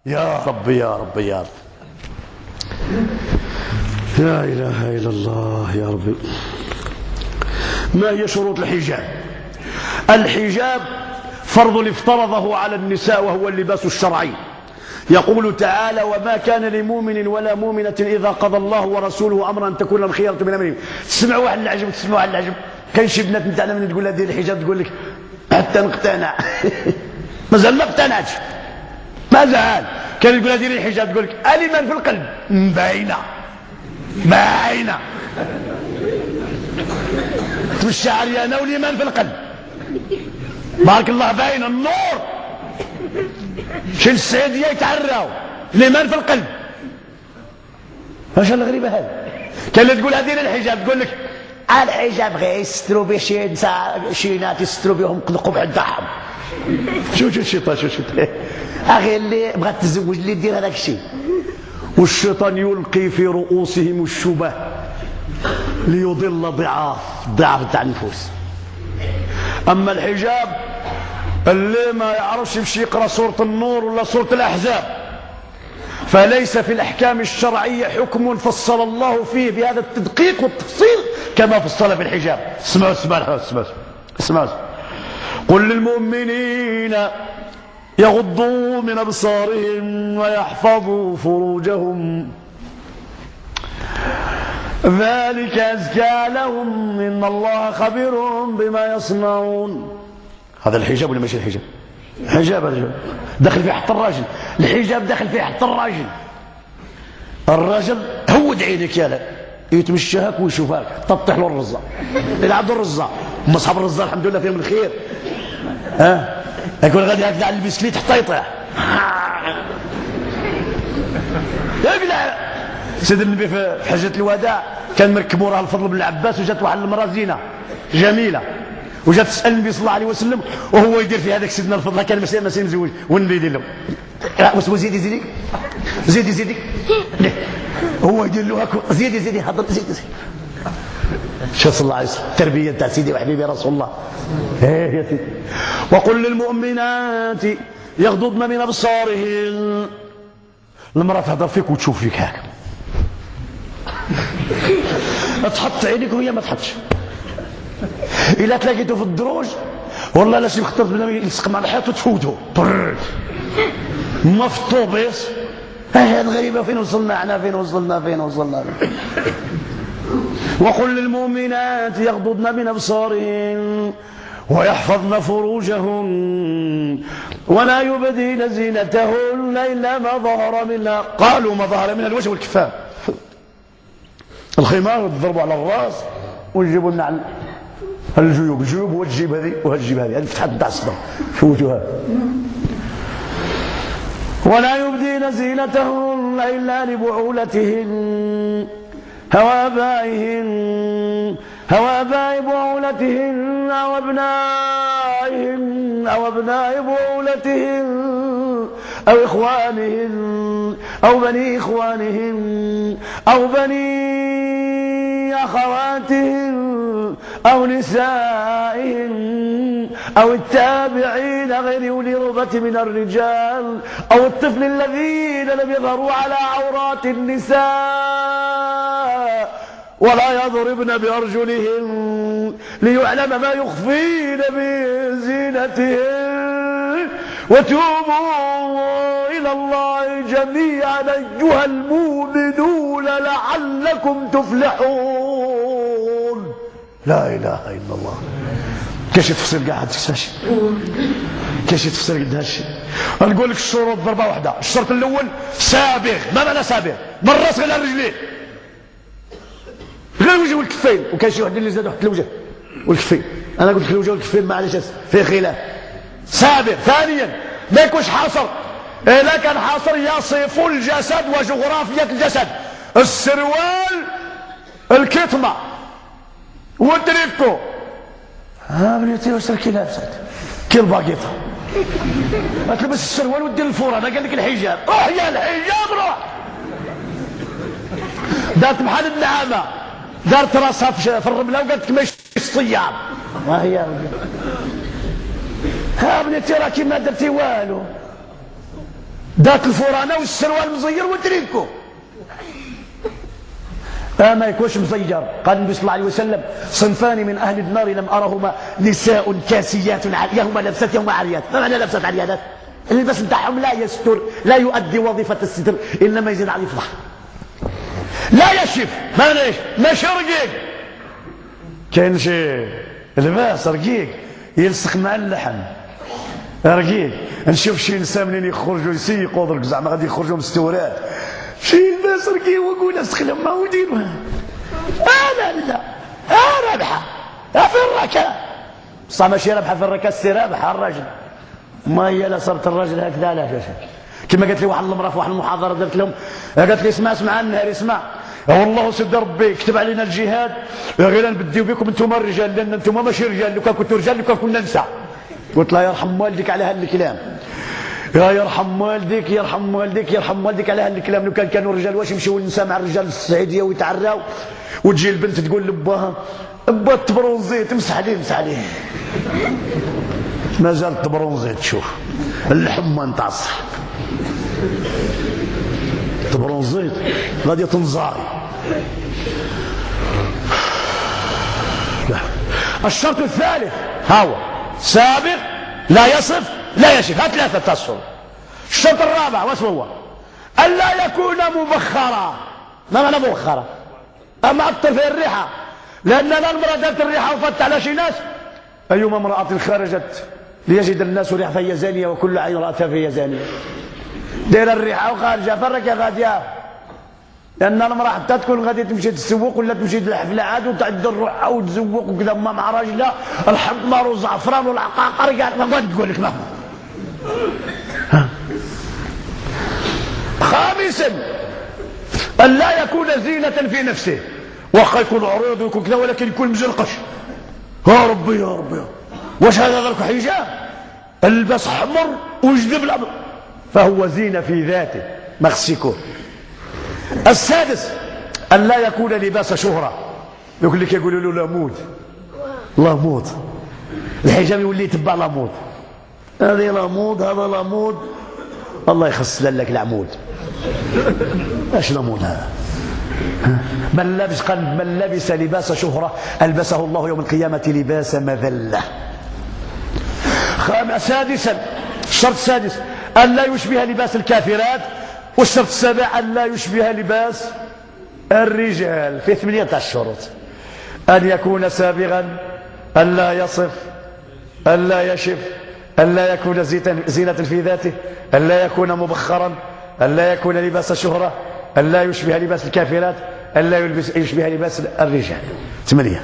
يا رب يا رب يا رب. لا إله إلا الله يا ربي. ما هي شروط الحجاب؟ الحجاب فرض افترضه على النساء وهو اللباس الشرعي. يقول تعالى: وما كان لمؤمن ولا مؤمنة إذا قضى الله ورسوله أمرا أن تكون لهم الخيرة من أمرهم. تسمعوا واحد العجب، تسمعوا واحد العجب. كاين شي بنات نتاعنا من تقول لها دير الحجاب تقول لك حتى نقتنع. مازال ما اقتنعتش، مازال. كان يقول لها ديري الحجاب تقول لك الإيمان في القلب باينة باينة، تمشي عريانة والإيمان في القلب بارك الله باينة النور. شي السعودية يتعراو الإيمان في القلب. واش الغريبة هذا؟ كان اللي تقول لها ديري الحجاب تقول لك الحجاب غير يستروا به شي نساء شينات يستروا بهم قبح الضحم. شو الشيطان، شو الشيطان اخي اللي بغات تتزوج اللي دير هذاك الشيء. والشيطان يلقي في رؤوسهم الشبه ليضل ضعاف تاع النفوس. اما الحجاب اللي ما يعرفش يمشي يقرا سوره النور ولا سوره الاحزاب، فليس في الاحكام الشرعيه حكم فصل الله فيه بهذا التدقيق والتفصيل كما فصل في الحجاب. اسمعوا. قل للمؤمنين يغضوا من أبصارهم ويحفظوا فروجهم ذلك أزكى لهم إن الله خبير بما يصنعون. هذا الحجاب ولا ماشي الحجاب؟ حجاب داخل فيه حتى الراجل. الحجاب داخل فيه حتى الراجل. الراجل هود عينك يالا يتمشى هاك ويشوفك تطيح له الرزة يلعب الرزة. هم اصحاب الرزة الحمد لله فيهم الخير. يكون غادي هكذا على البسكليت حتى يطيح. يقلع. سيد النبي في حجة الوداع كان مركبوا راه الفضل بن العباس، وجات واحد المرأة زينة جميلة وجات تسأل النبي صلى الله عليه وسلم وهو يدير في هذاك سيدنا الفضل كان ماشي مزوج. والنبي يدير له زيدي هو يدير له هكا زيدي حضر زيدي. شو صلى الله عليه وسلم التربية تاع سيدي وحبيبي رسول الله. يا سيدي. وقل للمؤمنات يغضضن من أبصارهن. المرأة تهضر فيك وتشوف فيك هكا تحط عينيك وهي ما تحطش. إلا تلاقيته في الدروج والله لا شي مخطط بلا يلصق مع الحيط وتفوتو ما في الطوبيس. هذه الغريبة فين وصلنا فين وصلنا. وقل للمؤمنات يغضضن من أبصارهن ويحفظن فروجهن ولا يبدين زينتهن إلا ما ظهر منها. قالوا ما ظهر منها الوجه والكفان. الخمار تضربوا على الراس ويجيبوا لنا على الجيوب. الجيوب وتجيب هذه وهتجيب هذه فتحت تاع الصدر فوتوها. ولا يبدين زينتهن إلا لبعولتهن هواباء بعولتهن أو أبناء بعولتهن أو إخوانهن أو بني إخوانهن أو بني أخواتهن أو نسائهن أو التابعين غير أولي الإربة من الرجال أو الطفل الذين لم يظهروا على عورات النساء ولا يضربن بأرجلهن ليعلم ما يخفين من زينتهن وتوبوا إلى الله جميعا أيها المؤمنون لعلكم تفلحون. لا إله إلا الله. كاش تفسر كاع هذاك الشيء، كاش تفسر قد هالشيء. نقول لك الشروط ضربه واحده. الشرط الاول سابغ. ما معنى سابغ؟ من الراس غير الرجلين غير الوجه والكفين. وكاين شي واحد اللي زادوا حتى الوجه والكفين. انا قلت لك الوجه والكفين معليش فيه خلاف. سابغ. ثانيا ما يكونش حاصر. اذا كان حاصر يصف الجسد وجغرافيه الجسد. السروال الكتمه والتريكو. بنيتي واش راكي لابسه كي الباكيطه ما تلبس السروال ودير الفوره. انا قال لك الحجاب. روح يا الحجاب روح. دارت بحال النعامه دارت راسها في الرمله وقالت لك ماشي الصيام. ها هي بنيتي راكي ما درتي والو. ذاك الفرانه والسروال مزير والتريكو ما يكونش مزير. قال النبي صلى الله عليه وسلم صنفان من اهل النار لم ارهما نساء كاسيات يهما لبست يهما عريات. ما معنى لبست عريات؟ اللباس نتاعهم لا يستر، لا يؤدي وظيفه الستر، انما يزيد على الفضح. لا يشف، ماشي رقيق. كاين شي لباس رقيق يلصق مع اللحم رقيق. نشوف شي انسان منين يخرجوا يسيقوا درك زعما غادي يخرجوا مستورات شي لباس رقيق ويقول اسخلهم ما وديروا. لا رابحه في الركعه بصح ماشي رابحه في الركعه، السي رابحه الراجل. ما هي لا صرت الراجل هكذا علاش؟ كما قالت لي واحد المراه في واحد المحاضره درت لهم، قالت لي اسمع النهار اسمع، والله سيدي ربي كتب علينا الجهاد غير نبديو بكم انتم الرجال، لان انتم ماشي رجال. لو كان كنتوا رجال لو كان كنا نساء. قلت لها يرحم والديك على هذا الكلام، يرحم والديك يرحم والديك يرحم والديك على هذا الكلام. لو كانوا رجال واش يمشيو النساء مع الرجال في السعوديه ويتعراو، وتجي البنت تقول لباها با تبرونزيت مسح عليه مازال تبرونزيت. شوف اللحمه نتاع الصح تبرونزيت غادي تنزاري. الشرط الثالث هو سابق لا يصف لا يشف. ها 3 أشهر. الشرط الرابع واش هو؟ ألا يكون مبخرا. ما معنى مبخرا؟ أما أكثر في الريحة، لأن المرأة دارت الريحة وفات على شي ناس. أيما امرأة خرجت ليجد الناس ريحة فهي زانية، وكل عين رأتها فهي زانية. دايره الريحه وخارجه فرك يا غاديه، لان المراه حتى تكون غادي تمشي تسوق ولا تمشي للحفله عاد وتعد الروحها وتزوق وكذا مع راجلها الحمر والزعفران والعقاقر كاع ما قد تقول لك ما. خامسا الا يكون زينه في نفسه، واخا يكون عريض ويكون كذا ولكن يكون مزرقش. يا ربي يا ربي واش هذا غير حجاب؟ البس احمر وجذب الابيض فهو زينة في ذاته ما خص يكون. السادس أن لا يكون لباس شهرة. يقول لك يقولوا له لامود لامود، الحجاب يولي يتبع لامود. هذه لامود هذا لامود، الله يخص لك العمود. ايش لامود هذا؟ من لبس لباس شهرة ألبسه الله يوم القيامة لباس مذلة. سادسا الشرط السادس أن لا يشبه لباس الكافرات. والشرط السابع أن لا يشبه لباس الرجال. في 8 شروط: أن يكون سابغا، أن لا يصف، أن لا يشف، أن لا يكون زينة في ذاته، أن لا يكون مبخرا، أن لا يكون لباس شهرة، أن لا يشبه لباس الكافرات، أن لا يشبه لباس الرجال. 8.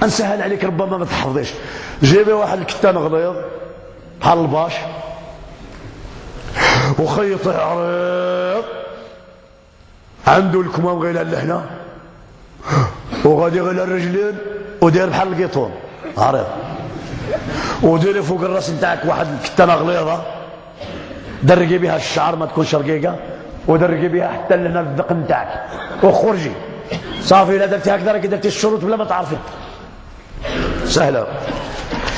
أنسهل عليك ربما ما تحفظيش. جيبي واحد الكتان غليظ بحال الباش وخيط عريض عنده الكمام غير اللحنه وغادي غير الرجلين وداير بحال القيطون عريض، وديري فوق الراس نتاعك واحد الكتانه غليظه درقي بها الشعر ما تكونش رقيقه، ودرقي بها حتى لهنا الذقن نتاعك وخرجي صافي. الا درتي هكذا راكي درتي الشروط بلا ما تعرفي. سهله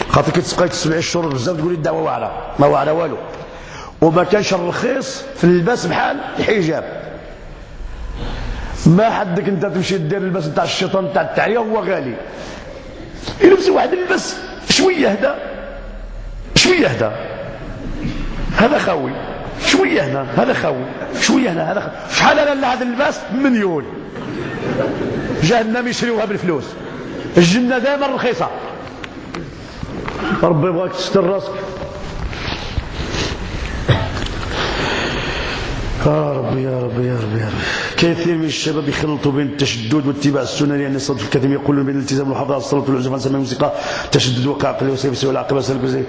خاطر كي تبقاي تسمعي الشروط بزاف تقولي الدعوه واعره ما واعره والو. وما كانش الرخيص في اللباس بحال الحجاب. ما حدك انت تمشي دير اللباس نتاع الشيطان نتاع التعريه هو غالي. يلبس واحد اللباس شويه هدا شويه هدا هذا خاوي، شويه هنا هذا خاوي، شويه هنا هذا خاوي. شحال انا هذا اللباس مليون. جهنم يشريوها بالفلوس، الجنه دائما رخيصه. ربي يبغاك تستر راسك. يا ربي يا ربي يا ربي يا ربي. كثير من الشباب يخلطوا بين التشدد واتباع السنن، لان الصدق الكثير يقولون بين الالتزام والحفاظ على الصلاه والعزف عن سماع الموسيقى تشدد وقع عقلي وسيف سوى العقبه سلب زي